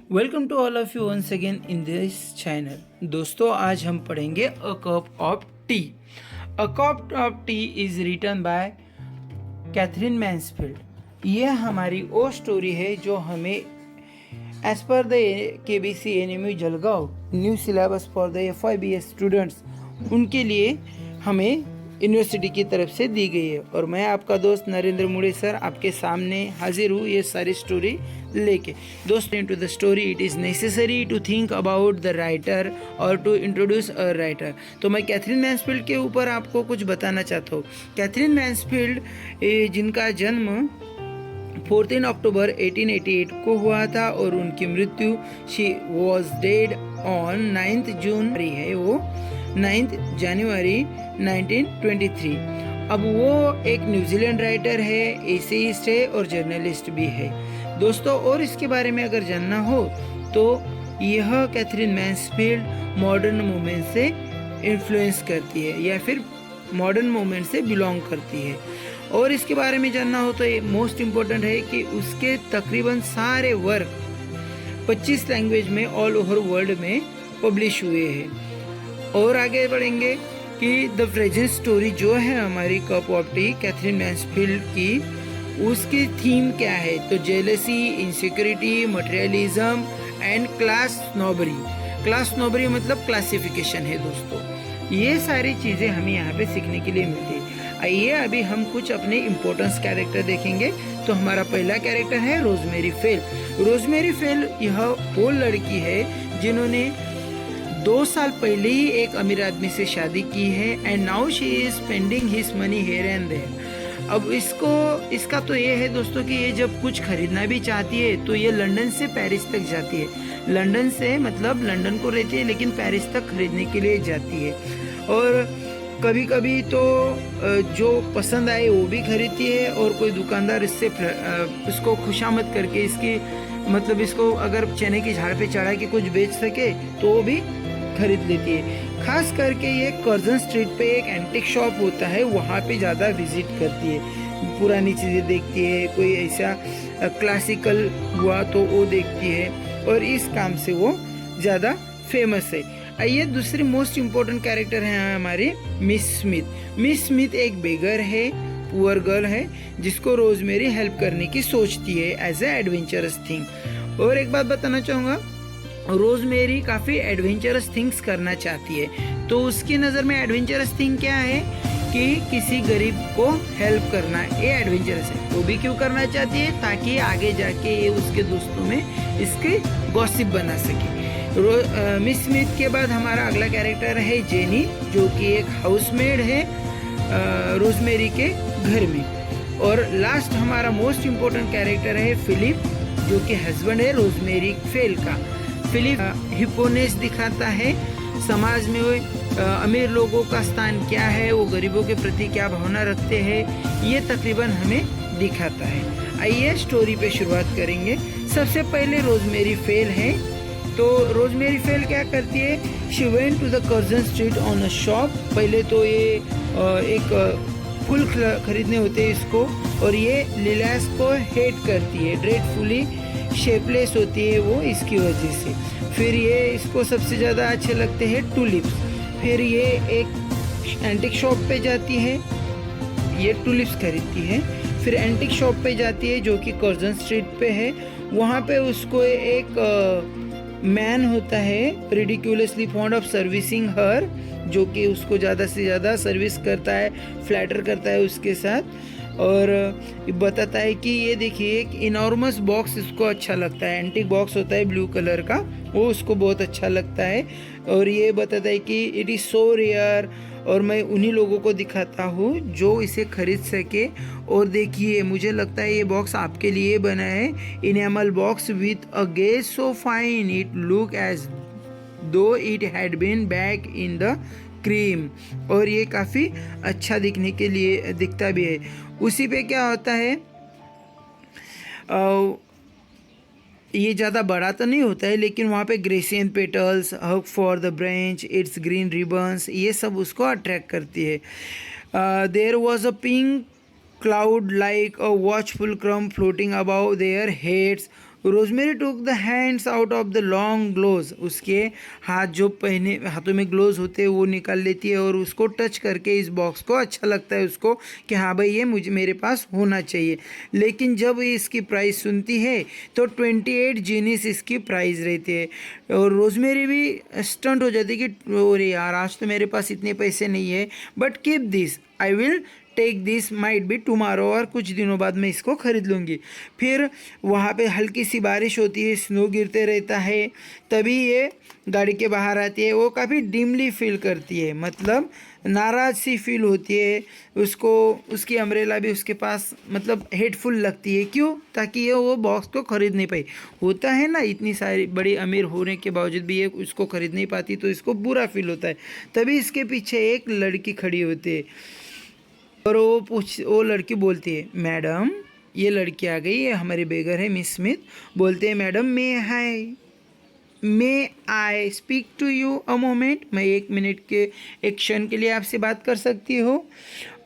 Welcome to all of you once again in this channel. दोस्तों, आज हम पढ़ेंगे a cup of tea. A cup of tea is written by Katherine Mansfield. यह हमारी वो story है जो हमें as per the KBC NMU Jalgaon new syllabus for the FYBS students उनके लिए हमें यूनिवर्सिटी की तरफ से दी गई है। और मैं आपका दोस्त नरेंद्र मुड़े सर आपके सामने हाजिर हूँ ये सारी स्टोरी लेके। दोस्तों, to the story it is necessary to think about the writer और टू इंट्रोड्यूस अ राइटर। तो मैं कैथरीन मैन्सफील्ड के ऊपर आपको कुछ बताना चाहता हूँ। कैथरीन मैन्सफील्ड जिनका जन्म 14 अक्टूबर 1888 को हुआ था और उनकी मृत्यु शी वॉज डेड ऑन 9 जून है, वो 9 जनवरी 1923। अब वो एक न्यूजीलैंड राइटर है, एसेइस्ट है और जर्नलिस्ट भी है दोस्तों। और इसके बारे में अगर जानना हो तो यह कैथरीन मैन्सफील्ड मॉडर्न मूवमेंट से इन्फ्लुएंस करती है या फिर मॉडर्न मूवमेंट से बिलोंग करती है। और इसके बारे में जानना हो तो ये मोस्ट इम्पोर्टेंट है कि उसके तकरीबन सारे वर्क 25 लैंग्वेज में ऑल ओवर वर्ल्ड में पब्लिश हुए हैं। और आगे बढ़ेंगे कि द प्रेजेंट स्टोरी जो है हमारी cup of tea Katherine Mansfield की, उसकी थीम क्या है तो jealousy, insecurity, materialism and class snobbery. Class snobbery मतलब क्लासिफिकेशन है दोस्तों। ये सारी चीज़ें हमें यहाँ पे सीखने के लिए मिलती है। आइए अभी हम कुछ अपने इम्पोर्टेंस कैरेक्टर देखेंगे। तो हमारा पहला कैरेक्टर है रोजमेरी फेल। रोजमेरी फेल यह वो लड़की है जिन्होंने 2 साल पहले ही एक अमीर आदमी से शादी की है and now she is spending his money here and there. अब इसका तो ये है दोस्तों कि ये जब कुछ खरीदना भी चाहती है तो ये लंदन से पेरिस तक जाती है। लंदन से मतलब लंदन को रहती है लेकिन पेरिस तक खरीदने के लिए जाती है। और कभी कभी तो जो पसंद आए वो भी खरीदती है और कोई दुकानदार इसको खुशामद करके इसको अगर चने की झाड़ पे चढ़ा के कुछ बेच सके तो वो भी खरीद लेती है। खास करके ये कर्जन स्ट्रीट पे एक एंटिक शॉप होता है, वहाँ पे ज़्यादा विजिट करती है, पुरानी चीज़ें देखती है, कोई ऐसा क्लासिकल हुआ तो वो देखती है और इस काम से वो ज़्यादा फेमस है। आइए दूसरी मोस्ट इम्पोर्टेंट कैरेक्टर है हमारी मिस स्मिथ। मिस स्मिथ एक बेगर है, पुअर गर्ल है जिसको रोजमेरी हेल्प करने की सोचती है एज ए एडवेंचरस थिंग। और एक बात बताना चाहूँगा, रोजमेरी काफ़ी एडवेंचरस थिंग्स करना चाहती है। तो उसकी नज़र में एडवेंचरस थिंग क्या है कि किसी गरीब को हेल्प करना, ये एडवेंचरस है। वो भी क्यों करना चाहती है ताकि आगे जाके ये उसके दोस्तों में इसके गॉसिप बना सके। मिस स्मिथ के बाद हमारा अगला कैरेक्टर है जेनी, जो कि एक हाउसमेड है रोजमेरी के घर में। और लास्ट हमारा मोस्ट इम्पोर्टेंट कैरेक्टर है फिलिप, जो कि हस्बैंड है रोजमेरी फेल का। फिलिप हिपोनेस दिखाता है समाज में अमीर लोगों का स्थान क्या है, वो गरीबों के प्रति क्या भावना रखते हैं, ये तकरीबन हमें दिखाता है। आइए स्टोरी पे शुरुआत करेंगे। सबसे पहले रोजमेरी फेल है। तो रोजमेरी फेल क्या करती है, she went to the Curzon street on a shop. पहले तो ये एक फूल खरीदने होते हैं इसको, और ये लिलास को हेट करती है, ड्रेडफुली शेपलेस होती है वो इसकी वजह से। फिर ये इसको सबसे ज़्यादा अच्छे लगते हैं टूलिप्स। फिर ये एक एंटिक शॉप पे जाती है, ये टूलिप्स खरीदती है। फिर एंटिक शॉप पे जाती है जो कि कर्जन स्ट्रीट पे है। वहाँ पे उसको एक मैन होता है रिडिक्यूलसली फॉन्ड ऑफ सर्विसिंग हर, जो कि उसको ज़्यादा से ज़्यादा सर्विस करता है, फ्लैटर करता है उसके साथ। और बताता है कि ये देखिए एक इनॉर्मस बॉक्स इसको अच्छा लगता है, एंटिक बॉक्स होता है ब्लू कलर का, वो उसको बहुत अच्छा लगता है। और ये बताता है कि इट इज़ सो रेयर और मैं उन्हीं लोगों को दिखाता हूँ जो इसे खरीद सके। और देखिए मुझे लगता है ये बॉक्स आपके लिए बना है, enamel box with a glaze so fine it look as though it had been baked in the cream. और ये काफ़ी अच्छा दिखने के लिए दिखता भी है। उसी पे क्या होता है, ये ज़्यादा बड़ा तो नहीं होता है लेकिन वहाँ पे grecian petals, hug for the branch, its green ribbons, ये सब उसको अट्रैक्ट करती है। There was a pink cloud like a watchful crumb floating above their heads. Rosemary took the hands out of the long gloves, उसके हाथ जो पहने हाथों में ग्लोव्स होते हैं वो निकाल लेती है और उसको टच करके इस बॉक्स को अच्छा लगता है उसको कि हाँ भाई ये मुझे मेरे पास होना चाहिए। लेकिन जब इसकी प्राइस सुनती है तो 28 जीनिस इसकी प्राइस रहती है और रोजमेरी भी स्टंट हो जाती है कि अरे यार आज तो मेरे पास इतने पैसे नहीं है, but keep this, I will take this might be tomorrow, और कुछ दिनों बाद मैं इसको ख़रीद लूँगी। फिर वहाँ पे हल्की सी बारिश होती है, स्नो गिरते रहता है, तभी ये गाड़ी के बाहर आती है। वो काफ़ी डिमली फील करती है, मतलब नाराज़ सी फील होती है उसको। उसकी अम्ब्रेला भी उसके पास मतलब हेडफुल लगती है, क्यों? ताकि ये वो बॉक्स को ख़रीद नहीं पाई। होता है ना, इतनी सारी बड़ी अमीर होने के बावजूद भी ये उसको ख़रीद नहीं पाती तो इसको बुरा फील होता है। तभी इसके पीछे एक लड़की खड़ी होती है और वो लड़की बोलती है, मैडम ये लड़की आ गई है, हमारी बेगर है मिस स्मिथ। बोलते हैं, madam may I speak to you a moment, मैं 1 मिनट के एक क्षण के लिए आपसे बात कर सकती हो?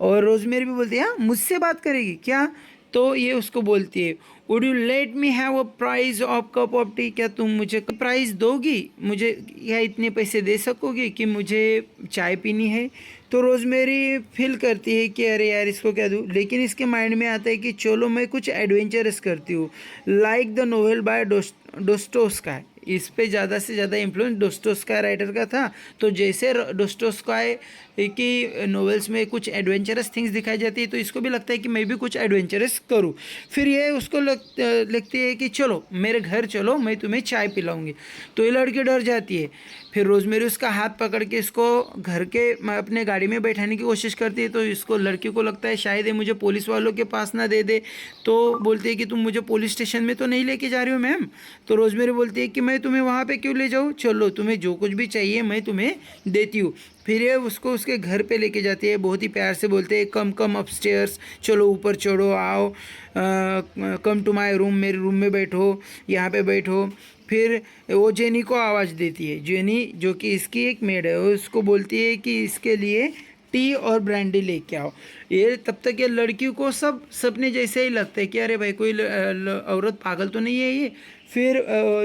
और रोजमेरी भी बोलती है, हाँ मुझसे बात करेगी क्या? तो ये उसको बोलती है, would you let me have a prize of cup of tea, क्या तुम मुझे प्राइस दोगी मुझे, या इतने पैसे दे सकोगी कि मुझे चाय पीनी है? तो रोजमेरी फील करती है कि अरे यार इसको क्या दूँ, लेकिन इसके माइंड में आता है कि चलो मैं कुछ एडवेंचरस करती हूँ, लाइक द नोवेल बाय डोस्टोस्काय। इस पे ज़्यादा से ज़्यादा इन्फ्लुएंस डोस्टोस्काय राइटर का था, तो जैसे डोस्टोस्काय की नॉवेल्स में कुछ एडवेंचरस थिंग्स दिखाई जाती है तो इसको भी लगता है कि मैं भी कुछ एडवेंचरस करूँ। फिर ये उसको लगती है कि चलो मेरे घर चलो, मैं तुम्हें चाय पिलाऊंगी। तो ये लड़की डर जाती है। फिर रोजमेरी उसका हाथ पकड़ के इसको घर के अपने गाड़ी में बैठाने की कोशिश करती है, तो इसको लड़की को लगता है शायद ये मुझे पुलिस वालों के पास ना दे दे। तो बोलती है कि तुम मुझे पुलिस स्टेशन में तो नहीं लेके जा रही हो मैम? तो रोजमेरी बोलती है कि मैं तुम्हें वहाँ पे क्यों ले जाऊँ, चलो तुम्हें जो कुछ भी चाहिए मैं तुम्हें देती हूँ। फिर ये उसको उसके घर पे लेके जाती है, बहुत ही प्यार से बोलते हैं, कम कम अपस्टेयर्स, चलो ऊपर चढ़ो, आओ, कम टू माय रूम, मेरे रूम में बैठो, यहाँ पे बैठो। फिर वो जेनी को आवाज़ देती है, जेनी जो कि इसकी एक मेड है, वो उसको बोलती है कि इसके लिए टी और ब्रांडी लेके आओ। ये तब तक ये लड़की को सब सपने जैसे ही लगता है कि अरे भाई कोई औरत पागल तो नहीं है ये। फिर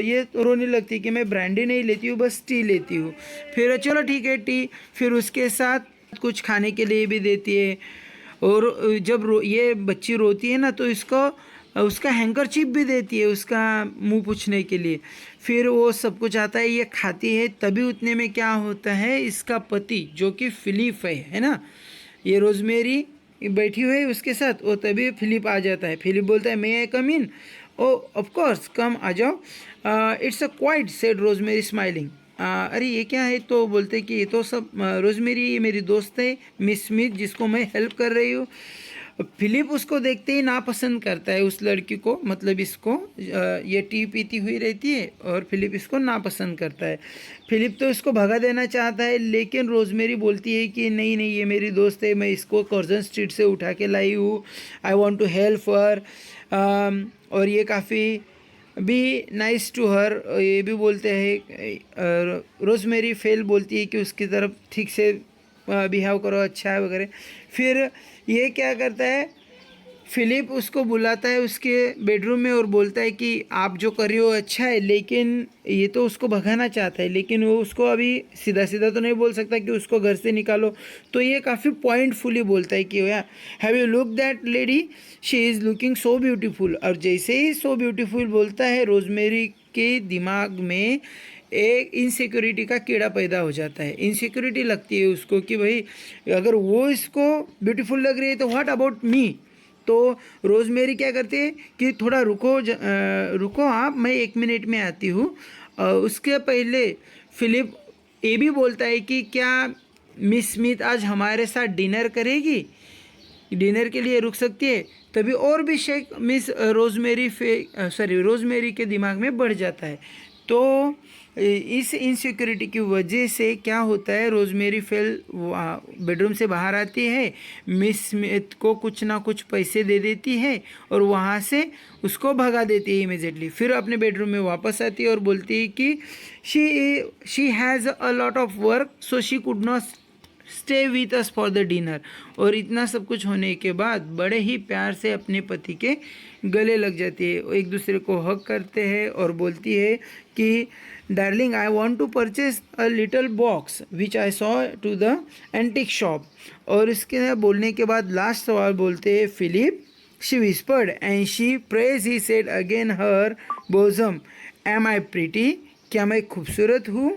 ये रोने लगती है कि मैं ब्रांडी नहीं लेती हूँ, बस टी लेती हूँ। फिर चलो ठीक है टी, फिर उसके साथ कुछ खाने के लिए भी देती है। और जब ये बच्ची रोती है ना तो इसको उसका हैंकरचीफ भी देती है उसका मुंह पूछने के लिए। फिर वो सब कुछ आता है, ये खाती है। तभी उतने में क्या होता है, इसका पति जो कि फिलिप है ना, ये रोजमेरी बैठी हुई है उसके साथ, वो तभी फिलिप आ जाता है। फिलिप बोलता है, मे आई कम इन? ओ ऑफ कोर्स कम, आ जाओ। It's a quite, said rosemary smiling. अरे ये क्या है? तो बोलते कि ये तो सब रोजमेरी ये मेरी दोस्त है मिस स्मिथ जिसको मैं हेल्प कर रही हूँ। फिलिप उसको देखते ही नापसंद करता है उस लड़की को, मतलब इसको। ये टी पीती हुई रहती है और फिलिप इसको नापसंद करता है। फिलिप तो इसको भगा देना चाहता है, लेकिन रोजमेरी बोलती है कि नहीं नहीं ये मेरी दोस्त है, मैं इसको कर्जन स्ट्रीट से उठा के लाई हूँ, I want to help her. और ये काफ़ी भी नाइस टू हर, ये भी बोलते हैं। रोजमेरी फेल बोलती है कि उसकी तरफ ठीक से बिहेव करो, अच्छा है वगैरह। फिर ये क्या करता है, फिलिप उसको बुलाता है उसके बेडरूम में और बोलता है कि आप जो कर रही हो अच्छा है, लेकिन ये तो उसको भगाना चाहता है, लेकिन वो उसको अभी सीधा सीधा तो नहीं बोल सकता कि उसको घर से निकालो। तो ये काफ़ी पॉइंटफुली बोलता है कि यार have you look that lady, she is looking so beautiful. और जैसे ही सो ब्यूटीफुल बोलता है, रोजमेरी के दिमाग में एक इनसिक्योरिटी का कीड़ा पैदा हो जाता है। इनसिक्योरिटी लगती है उसको कि भाई अगर वो इसको ब्यूटीफुल लग रही है तो व्हाट अबाउट मी। तो रोजमेरी क्या करती है कि थोड़ा रुको आप, मैं 1 मिनट में आती हूँ। उसके पहले फिलिप ये भी बोलता है कि क्या मिस स्मिथ आज हमारे साथ डिनर करेगी, डिनर के लिए रुक सकती है? तभी और भी शेक मिस रोजमेरी के दिमाग में बढ़ जाता है। तो इस इनसिक्योरिटी की वजह से क्या होता है, रोजमेरी फेल बेडरूम से बाहर आती है, मिस स्मिथ को कुछ ना कुछ पैसे दे देती है और वहाँ से उसको भगा देती है इमीडिएटली। फिर अपने बेडरूम में वापस आती है और बोलती है कि she has a lot of work so she could not stay with us for the dinner. और इतना सब कुछ होने के बाद बड़े ही प्यार से अपने पति के गले लग जाती है, एक दूसरे को हग करते हैं और बोलती है कि darling I want to purchase a little box which I saw to the antique shop. और इसके बोलने के बाद लास्ट सवाल बोलते हैं Philip, she whispered and she praise he said again her bosom, am I pretty, क्या मैं खूबसूरत हूँ।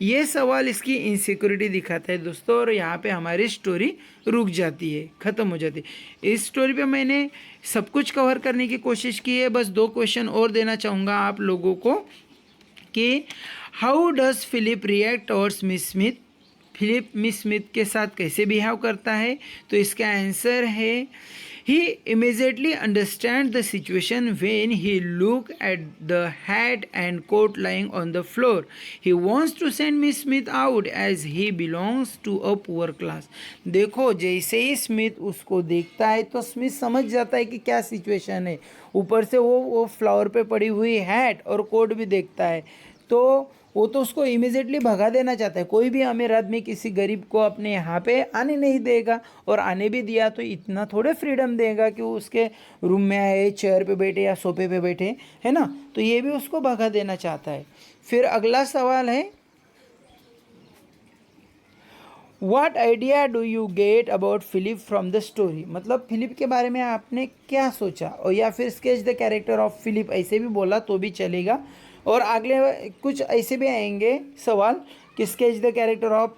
ये सवाल इसकी इनसिक्योरिटी दिखाता है दोस्तों, और यहाँ पे हमारी स्टोरी रुक जाती है, ख़त्म हो जाती है। इस स्टोरी पे मैंने सब कुछ कवर करने की कोशिश की है। बस 2 क्वेश्चन और देना चाहूँगा आप लोगों को कि how does Philip react towards miss Smith, Philip miss Smith के साथ कैसे बिहेव करता है। तो इसका आंसर है he immediately understand the situation when he look at the hat and coat lying on the floor. He wants to send miss Smith out as he belongs to a poor class. देखो जैसे ही Smith उसको देखता है तो Smith समझ जाता है कि क्या सिचुएशन है। ऊपर से वो फ्लावर पे पड़ी हुई हैट और कोट भी देखता है, तो वो तो उसको इमीडिएटली भगा देना चाहता है। कोई भी अमीर आदमी किसी गरीब को अपने यहाँ पे आने नहीं देगा, और आने भी दिया तो इतना थोड़े फ्रीडम देगा कि वो उसके रूम में आए, चेयर पे बैठे या सोफे पे बैठे, है ना। तो ये भी उसको भगा देना चाहता है। फिर अगला सवाल है what idea do you get about Philip from the story. मतलब फिलिप के बारे में आपने क्या सोचा, और या फिर sketch the character of Philip ऐसे भी बोला तो भी चलेगा। और अगले कुछ ऐसे भी आएंगे सवाल कि sketch the character of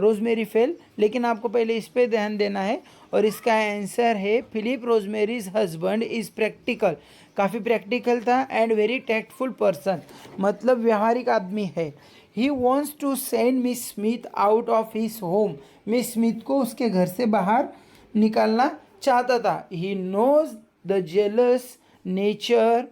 rosemary fail, लेकिन आपको पहले इस पे ध्यान देना है। और इसका आंसर है Philip Rosemary's husband is practical, काफ़ी प्रैक्टिकल था एंड वेरी टैक्टफुल पर्सन, मतलब व्यावहारिक आदमी है। He wants to send miss Smith out of his home, miss Smith को उसके घर से बाहर निकालना चाहता था। He knows the jealous nature,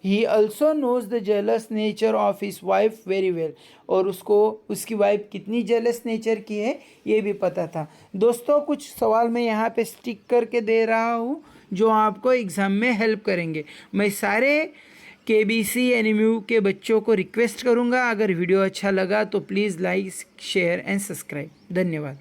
he also knows the jealous nature of his wife very well, और उसको उसकी वाइफ कितनी जेलस नेचर की है ये भी पता था। दोस्तों कुछ सवाल मैं यहाँ पे स्टिक करके दे रहा हूँ जो आपको एग्ज़ाम में हेल्प करेंगे। मैं सारे KBC एनएमयू के बच्चों को रिक्वेस्ट करूँगा, अगर वीडियो अच्छा लगा तो please like share and subscribe. धन्यवाद।